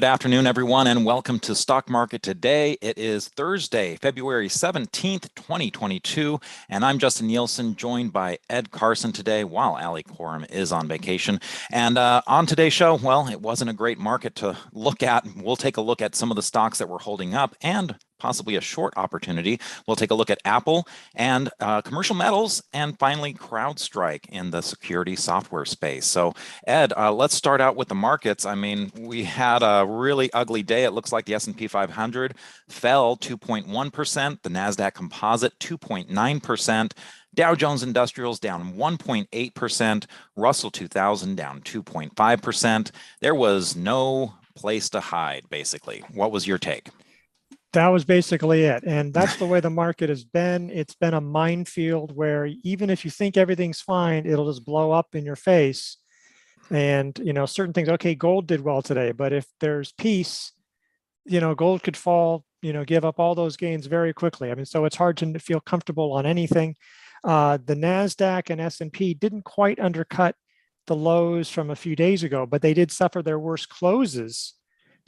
afternoon, everyone, and welcome to Stock Market Today. It is Thursday, February 17th, 2022, and I'm Justin Nielsen, joined by Ed Carson today while Ali Coram is on vacation. And on today's show, well, it wasn't a great market to look at. We'll take a look at some of the stocks that were holding up and possibly a short opportunity. We'll take a look at Apple and commercial metals, and finally CrowdStrike in the security software space. So Ed, let's start out with the markets. I mean, we had a really ugly day. It looks like the S&P 500 fell 2.1%, the NASDAQ Composite 2.9%, Dow Jones Industrials down 1.8%, Russell 2000 down 2.5%. There was no place to hide, basically. What was your take? That was basically it. And that's the way the market has been. It's been a minefield where even if you think everything's fine, it'll just blow up in your face. And, certain things, okay, gold did well today, but if there's peace, gold could fall, give up all those gains very quickly. I mean, so it's hard to feel comfortable on anything. The NASDAQ and S&P didn't quite undercut the lows from a few days ago, but they did suffer their worst closes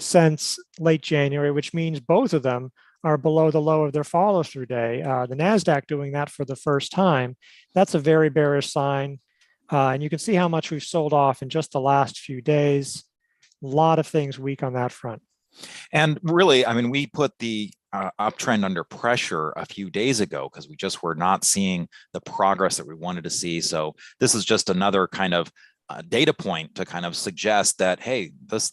since late January, which means both of them are below the low of their follow-through day. The NASDAQ doing that for the first time, that's a very bearish sign. And you can see how much we've sold off in just the last few days. A lot of things weak on that front. And really, I mean, we put the uptrend under pressure a few days ago because we just were not seeing the progress that we wanted to see. So this is just another kind of data point to kind of suggest that, hey, this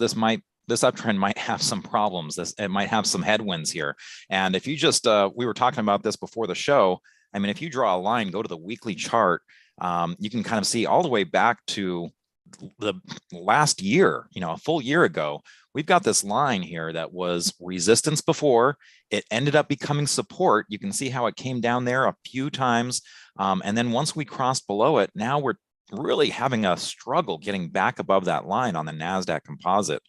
uptrend might have some problems. It might have some headwinds here. And if you just, we were talking about this before the show. I mean, if you draw a line, go to the weekly chart, you can kind of see all the way back to the last year, a full year ago. We've got this line here that was resistance before. It ended up becoming support. You can see how it came down there a few times. And then once we crossed below it, now we're really having a struggle getting back above that line on the NASDAQ Composite.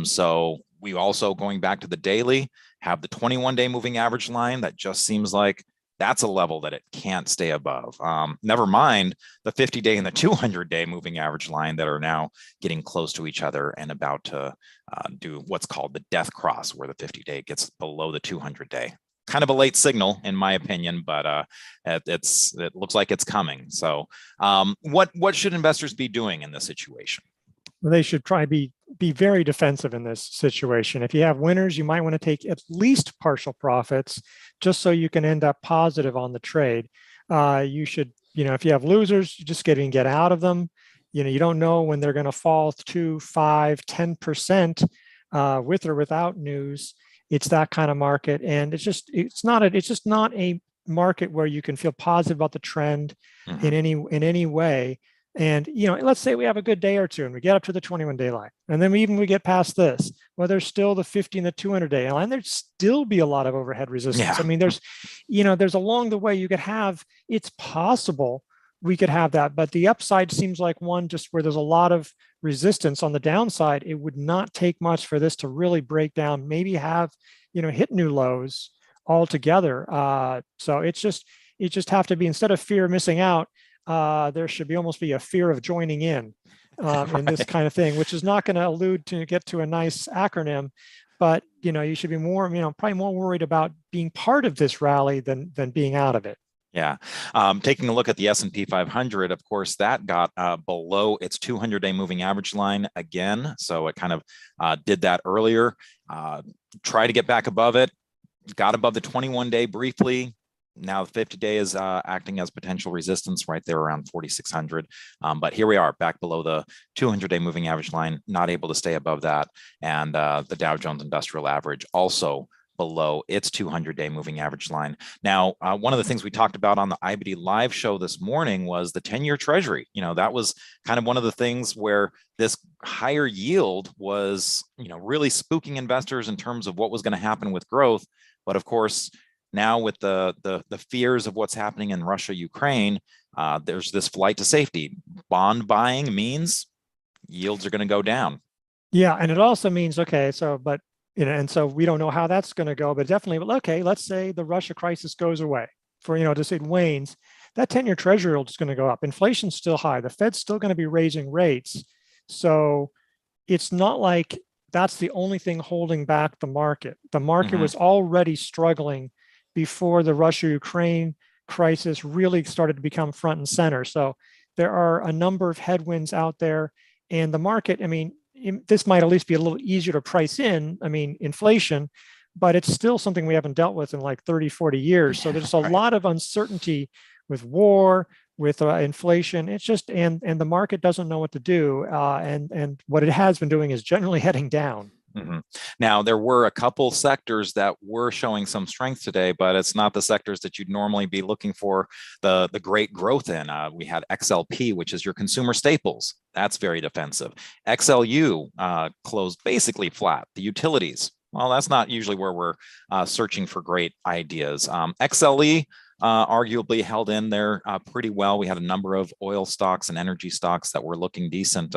So we also, going back to the daily, have the 21-day moving average line that just seems like that's a level that it can't stay above. Never mind the 50-day and the 200-day moving average line that are now getting close to each other and about to do what's called the death cross, where the 50-day gets below the 200-day. Kind of a late signal, in my opinion, but it looks like it's coming. So what should investors be doing in this situation? Well, they should try be very defensive in this situation. If you have winners, you might want to take at least partial profits just so you can end up positive on the trade. You should, if you have losers, you just get out of them. You don't know when they're going to fall 2, 5, 10% with or without news. It's that kind of market, and it's just not a market where you can feel positive about the trend in any way. And let's say we have a good day or two and we get up to the 21-day line, and then we get past this. Well, there's still the 50 and the 200-day line. There'd still be a lot of overhead resistance. Yeah. I mean, there's along the way you could have. It's possible we could have that, but the upside seems like one just where there's a lot of resistance. On the downside, it would not take much for this to really break down, maybe have, hit new lows altogether. So it just have to be, instead of fear of missing out, there should almost be a fear of joining in in this kind of thing, which is not going to get to a nice acronym, but you should be more, probably more worried about being part of this rally than being out of it. Yeah. Taking a look at the S&P 500, of course, that got below its 200-day moving average line again. So it kind of did that earlier. Tried to get back above it, got above the 21-day briefly. Now the 50-day is acting as potential resistance right there around 4,600. But here we are back below the 200-day moving average line, not able to stay above that. And the Dow Jones Industrial Average also below its 200-day moving average line. Now, one of the things we talked about on the IBD live show this morning was the 10-year Treasury. That was kind of one of the things where this higher yield was, really spooking investors in terms of what was going to happen with growth. But of course, now with the fears of what's happening in Russia, Ukraine, there's this flight to safety. Bond buying means yields are going to go down. Yeah, and it also means, okay, and so we don't know how that's going to go, but definitely, okay, let's say the Russia crisis goes away just it wanes. That 10-year Treasury yield is going to go up. Inflation's still high. The Fed's still going to be raising rates. So it's not like that's the only thing holding back the market. The market Mhm. was already struggling before the Russia-Ukraine crisis really started to become front and center. So there are a number of headwinds out there, and the market, I mean, this might at least be a little easier to price in. I mean, inflation, but it's still something we haven't dealt with in like 30, 40 years. So there's a Right. lot of uncertainty with war, with inflation. It's just, and the market doesn't know what to do. And what it has been doing is generally heading down. Mm-hmm. Now, there were a couple sectors that were showing some strength today, but it's not the sectors that you'd normally be looking for the great growth in. We had XLP, which is your consumer staples. That's very defensive. XLU closed basically flat. The utilities, well, that's not usually where we're searching for great ideas. XLE, arguably held in there pretty well. We had a number of oil stocks and energy stocks that were looking decent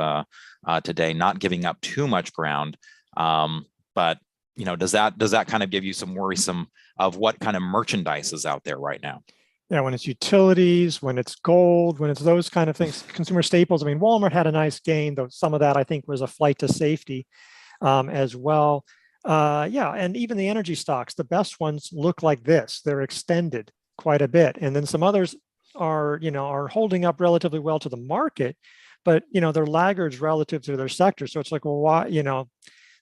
today, not giving up too much ground. But does that kind of give you some worrisome of what kind of merchandise is out there right now? Yeah, when it's utilities, when it's gold, when it's those kind of things, consumer staples. I mean, Walmart had a nice gain, though some of that I think was a flight to safety as well. Yeah, and even the energy stocks, the best ones look like this. They're extended quite a bit, and then some others are holding up relatively well to the market, but they're laggards relative to their sector. So it's like, well, why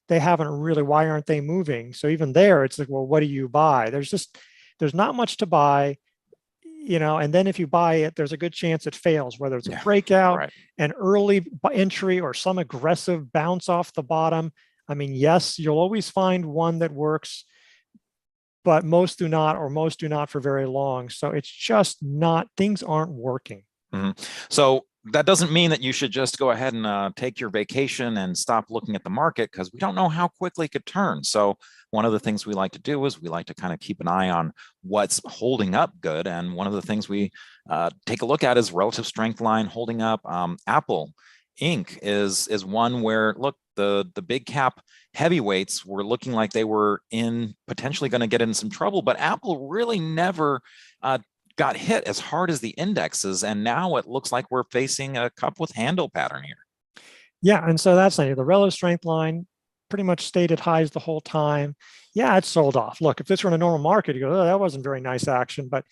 they haven't really, why aren't they moving? So even there, it's like, well, what do you buy? There's not much to buy, and then if you buy it, there's a good chance it fails, whether it's a breakout, right. an early entry, or some aggressive bounce off the bottom. I mean, yes, you'll always find one that works, but most do not, or most do not for very long. So it's just not, things aren't working. Mm-hmm. So that doesn't mean that you should just go ahead and take your vacation and stop looking at the market, because we don't know how quickly it could turn. So one of the things we like to do is we like to kind of keep an eye on what's holding up good. And one of the things we take a look at is relative strength line holding up. Apple Inc. is one where, look, the big cap heavyweights were looking like they were in potentially going to get in some trouble, but Apple really never got hit as hard as the indexes, and now it looks like we're facing a cup with handle pattern here. Yeah, and so that's the relative strength line pretty much stayed at highs the whole time. Yeah, it's sold off. Look, if this were in a normal market, you go, oh, that wasn't very nice action, but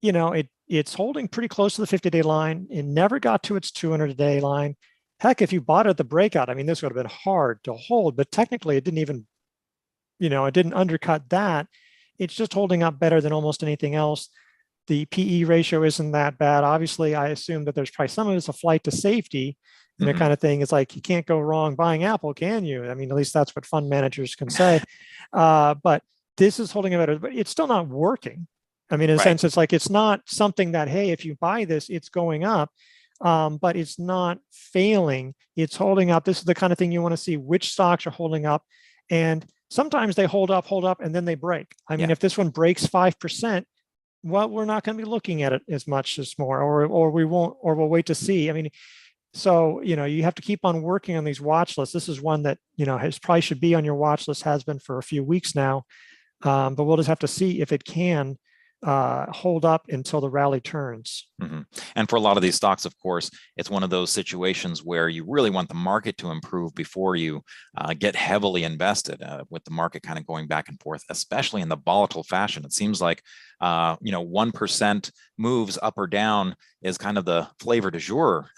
it's holding pretty close to the 50-day line. It never got to its 200-day line. Heck, if you bought it at the breakout, I mean, this would have been hard to hold, but technically it didn't even, it didn't undercut that. It's just holding up better than almost anything else. The PE ratio isn't that bad. Obviously, I assume that there's probably some of it's a flight to safety. And the kind of thing is like, you can't go wrong buying Apple, can you? I mean, at least that's what fund managers can say. But this is holding it better, but it's still not working. I mean, in a sense, it's like, it's not something that, hey, if you buy this, it's going up, but it's not failing. It's holding up. This is the kind of thing you want to see, which stocks are holding up. And sometimes they hold up, and then they break. I mean, if this one breaks 5%, well, we're not going to be looking at it as much as more, or we won't, or we'll wait to see. I mean, so, you have to keep on working on these watch lists. This is one that, probably should be on your watch list, has been for a few weeks now. But we'll just have to see if it can hold up until the rally turns. Mm-hmm. And for a lot of these stocks, of course, it's one of those situations where you really want the market to improve before you get heavily invested, with the market kind of going back and forth, especially in the volatile fashion. It seems like 1% moves up or down is kind of the flavor du jour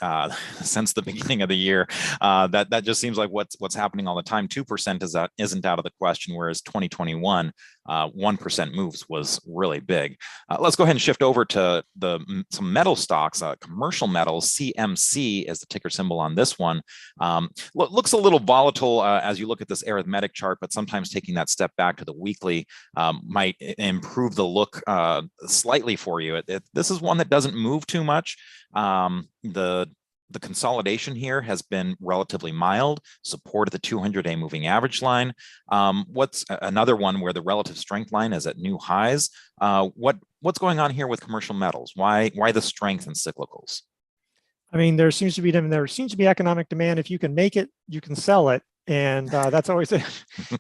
since the beginning of the year. That just seems like what's happening all the time. 2% isn't out of the question, whereas 2021, 1% moves was really big. Let's go ahead and shift over to some metal stocks. Commercial metals, CMC is the ticker symbol on this one. Looks a little volatile as you look at this arithmetic chart, but sometimes taking that step back to the weekly might improve the look slightly for you. This is one that doesn't move too much. The consolidation here has been relatively mild, support at the 200-day moving average line. What's another one where the relative strength line is at new highs? What's going on here with commercial metals? Why the strength in cyclicals? I mean, there seems to be economic demand. If you can make it, you can sell it, and that's always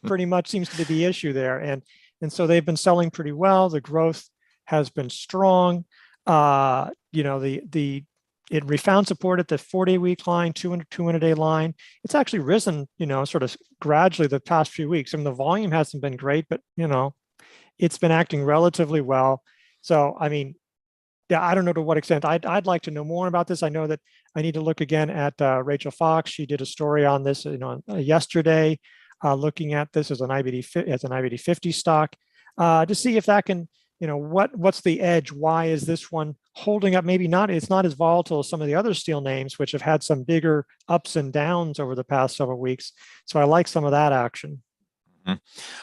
pretty much seems to be the issue there. And so they've been selling pretty well. The growth has been strong. The it found support at the 4-day week line, 200-day line. It's actually risen, sort of gradually the past few weeks. I mean, the volume hasn't been great, but it's been acting relatively well. So, I mean, yeah, I don't know to what extent. I'd like to know more about this. I know that I need to look again at Rachel Fox. She did a story on this, yesterday, looking at this as an IBD 50 stock, to see if that can, what's the edge? Why is this one holding up? Maybe not. It's not as volatile as some of the other steel names, which have had some bigger ups and downs over the past several weeks. So I like some of that action.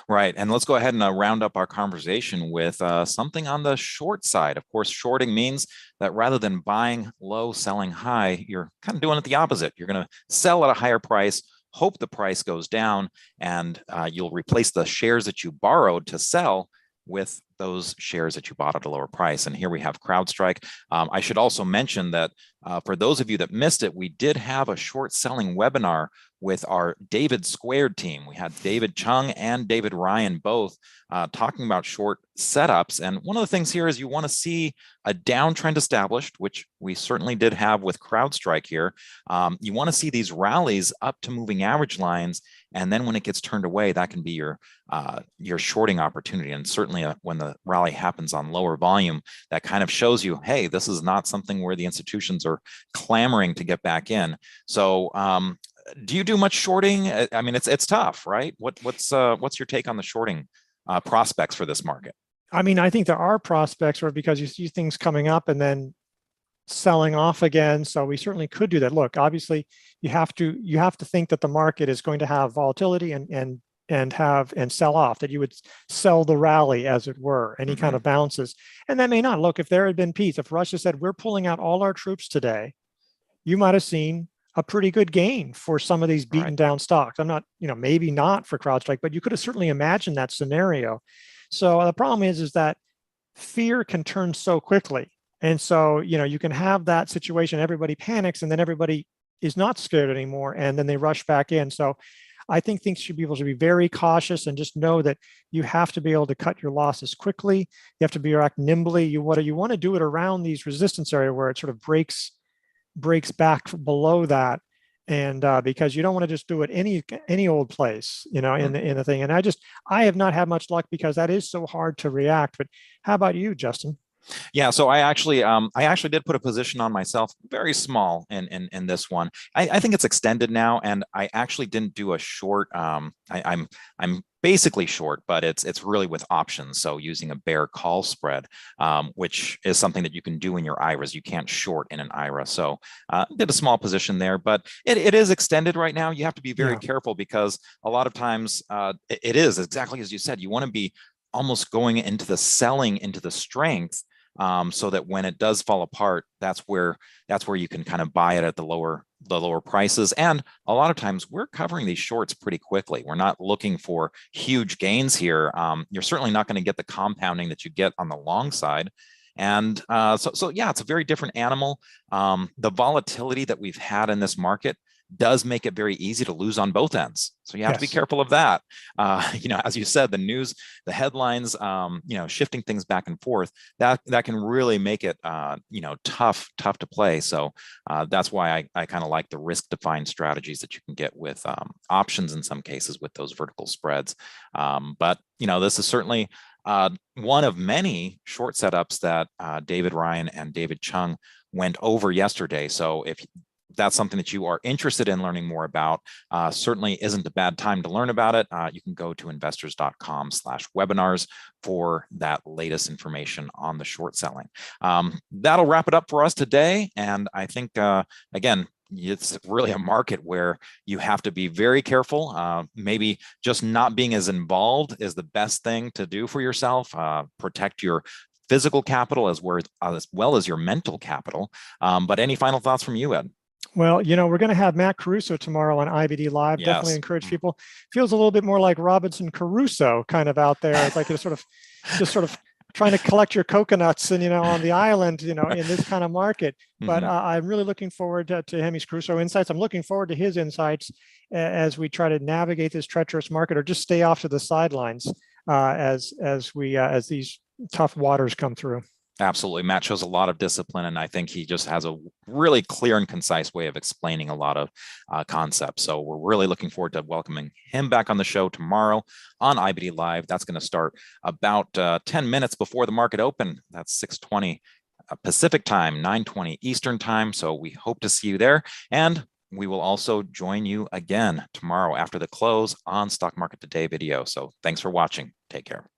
Right. And let's go ahead and round up our conversation with something on the short side. Of course, shorting means that rather than buying low, selling high, you're kind of doing it the opposite. You're going to sell at a higher price, hope the price goes down, and you'll replace the shares that you borrowed to sell with those shares that you bought at a lower price. And here we have CrowdStrike. I should also mention that for those of you that missed it, we did have a short selling webinar with our David Squared team. We had David Chung and David Ryan both talking about short setups. And one of the things here is you want to see a downtrend established, which we certainly did have with CrowdStrike here. You want to see these rallies up to moving average lines. And then when it gets turned away, that can be your shorting opportunity. And certainly when the rally happens on lower volume, that kind of shows you, hey, this is not something where the institutions are clamoring to get back in. So do you do much shorting? I mean, it's tough, right? What's your take on the shorting prospects for this market? I mean, I think there are prospects where, because you see things coming up and then selling off again. So we certainly could do that. Look, obviously you have to think that the market is going to have volatility and sell off, that you would sell the rally, as it were, any kind of bounces. And that may not. Look, if there had been peace, if Russia said, we're pulling out all our troops today, you might have seen a pretty good gain for some of these beaten down stocks. I'm not, maybe not for CrowdStrike, but you could have certainly imagined that scenario. So the problem is that fear can turn so quickly. And so, you can have that situation, everybody panics, and then everybody is not scared anymore, and then they rush back in. So I think people should be very cautious and just know that you have to be able to cut your losses quickly. You have to be act nimbly. You want to do it around these resistance area where it sort of breaks back below that, and because you don't want to just do it any old place, in the thing. And I have not had much luck because that is so hard to react. But how about you, Justin? Yeah, so I actually did put a position on myself, very small in this one. I think it's extended now, and I actually didn't do a short. I'm basically short, but it's really with options. So using a bear call spread, which is something that you can do in your IRAs. You can't short in an IRA. So did a small position there, but it is extended right now. You have to be very careful because a lot of times it is exactly as you said. You want to be almost going into the selling into the strength, so that when it does fall apart, that's where you can kind of buy it at the lower prices. And a lot of times we're covering these shorts pretty quickly. We're not looking for huge gains here. You're certainly not going to get the compounding that you get on the long side. And so yeah, it's a very different animal. The volatility that we've had in this market does make it very easy to lose on both ends. So you have to be careful of that. As you said, the news, the headlines, shifting things back and forth, that can really make it, tough to play. So that's why I kind of like the risk-defined strategies that you can get with options in some cases with those vertical spreads. But this is certainly one of many short setups that David Ryan and David Chung went over yesterday. So if that's something that you are interested in learning more about, certainly isn't a bad time to learn about it. You can go to investors.com/webinars for that latest information on the short selling. That'll wrap it up for us today. And I think, again, it's really a market where you have to be very careful. Maybe just not being as involved is the best thing to do for yourself. Protect your physical capital as well as your mental capital. But any final thoughts from you, Ed? Well, we're going to have Matt Caruso tomorrow on IBD Live. Yes. Definitely encourage people. Feels a little bit more like Robinson Crusoe kind of out there. It's like you're just sort of trying to collect your coconuts and, on the island, in this kind of market. But I'm really looking forward to him. He's Crusoe Insights. I'm looking forward to his insights as we try to navigate this treacherous market, or just stay off to the sidelines as these tough waters come through. Absolutely. Matt shows a lot of discipline, and I think he just has a really clear and concise way of explaining a lot of concepts. So we're really looking forward to welcoming him back on the show tomorrow on IBD Live. That's going to start about 10 minutes before the market open. That's 6:20 Pacific time, 9:20 Eastern time. So we hope to see you there. And we will also join you again tomorrow after the close on Stock Market Today video. So thanks for watching. Take care.